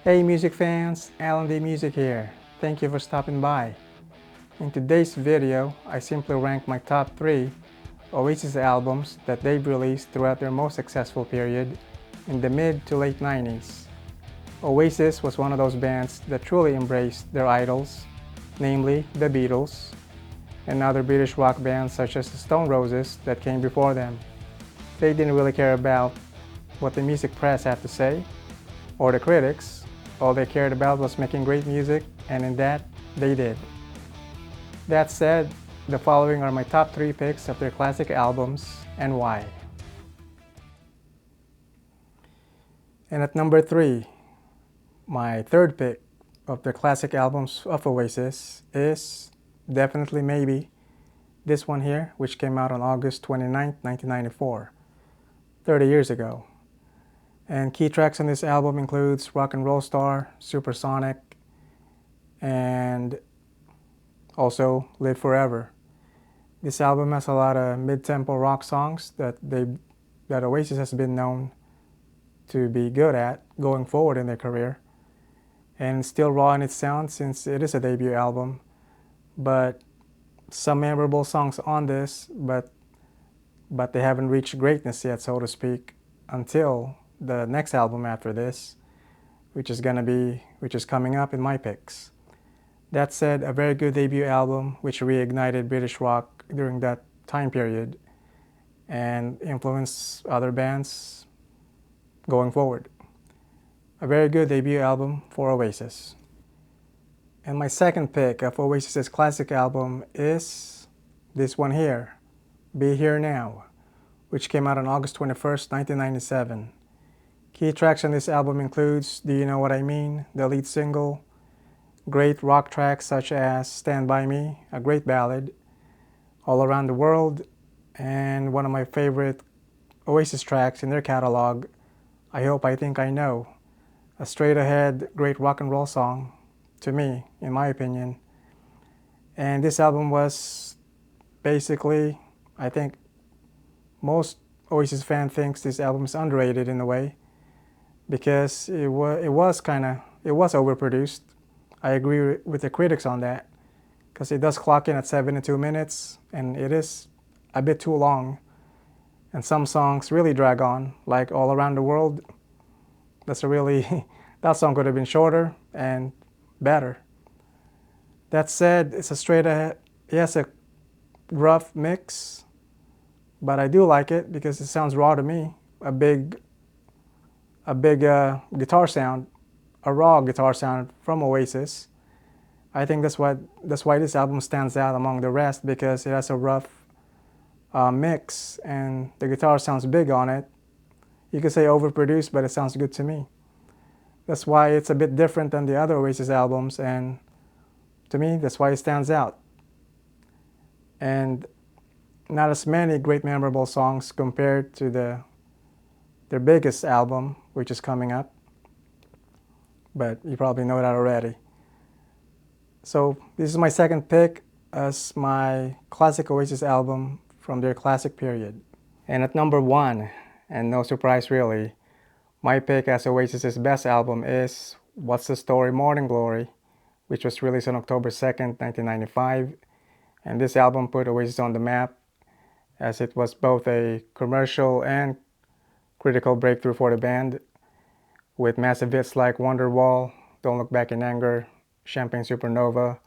Hey music fans, Alan D Music here. Thank you for stopping by. In today's video, I simply rank my top 3 Oasis albums that they've released throughout their most successful period in the mid to late 90s. Oasis was one of those bands that truly embraced their idols, namely the Beatles, and other British rock bands such as the Stone Roses that came before them. They didn't really care about what the music press had to say, or the critics. All they cared about was making great music, and in that, they did. That said, the following are my top 3 picks of their classic albums and why. And at number 3, my third pick of their classic albums of Oasis is definitely maybe this one here, which came out on August 29, 1994, 30 years ago. And key tracks on this album includes Rock and Roll Star, Supersonic, and also Live Forever. This album has a lot of mid-tempo rock songs that Oasis has been known to be good at going forward in their career. And it's still raw in its sound since it is a debut album. But some memorable songs on this, but they haven't reached greatness yet, so to speak, until the next album after this, which is coming up in my picks. That said, a very good debut album which reignited British rock during that time period and influenced other bands going forward. A very good debut album for Oasis. And my second pick of Oasis's classic album is this one here, Be Here Now, which came out on August 21st, 1997. Key tracks on this album includes Do You Know What I Mean, the lead single, great rock tracks such as Stand By Me, a great ballad, All Around the World, and one of my favorite Oasis tracks in their catalog, I Hope I Think I Know, a straight-ahead great rock and roll song, to me, in my opinion. And this album was basically, I think most Oasis fan thinks this album is underrated in a way, because it was overproduced. I agree with the critics on that, because it does clock in at 72 minutes and it is a bit too long, and some songs really drag on, like All Around the World. That song could have been shorter and better. That said, it's a straight ahead, it has a rough mix, but I do like it because it sounds raw to me. A big guitar sound, a raw guitar sound from Oasis. I think that's why this album stands out among the rest, because it has a rough mix and the guitar sounds big on it. You could say overproduced, but it sounds good to me. That's why it's a bit different than the other Oasis albums, and to me, that's why it stands out. And not as many great memorable songs compared to their biggest album, which is coming up, but you probably know that already. So this is my second pick as my classic Oasis album from their classic period. And at number 1, and no surprise really, my pick as Oasis's best album is What's the Story Morning Glory, which was released on October 2nd, 1995. And this album put Oasis on the map, as it was both a commercial and critical breakthrough for the band, with massive hits like Wonderwall, Don't Look Back in Anger, Champagne Supernova,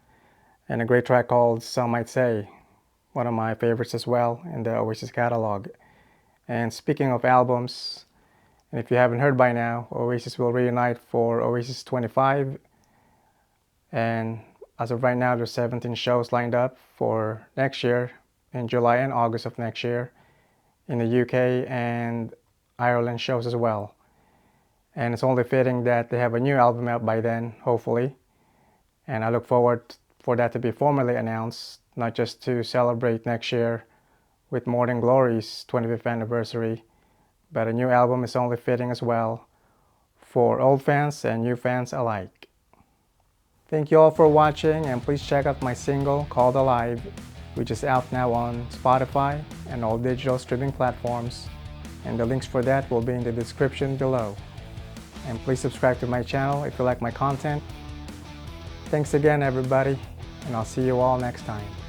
and a great track called Some Might Say, one of my favorites as well in the Oasis catalog. And speaking of albums, and if you haven't heard by now, Oasis will reunite for Oasis 25, and as of right now there's 17 shows lined up for next year, in July and August of next year, in the UK and Ireland shows as well. And it's only fitting that they have a new album out by then, hopefully. And I look forward for that to be formally announced, not just to celebrate next year with Morning Glory's 25th anniversary, but a new album is only fitting as well for old fans and new fans alike. Thank you all for watching, and please check out my single called Alive, which is out now on Spotify and all digital streaming platforms, and the links for that will be in the description below. and please subscribe to my channel if you like my content. Thanks again, everybody, and I'll see you all next time.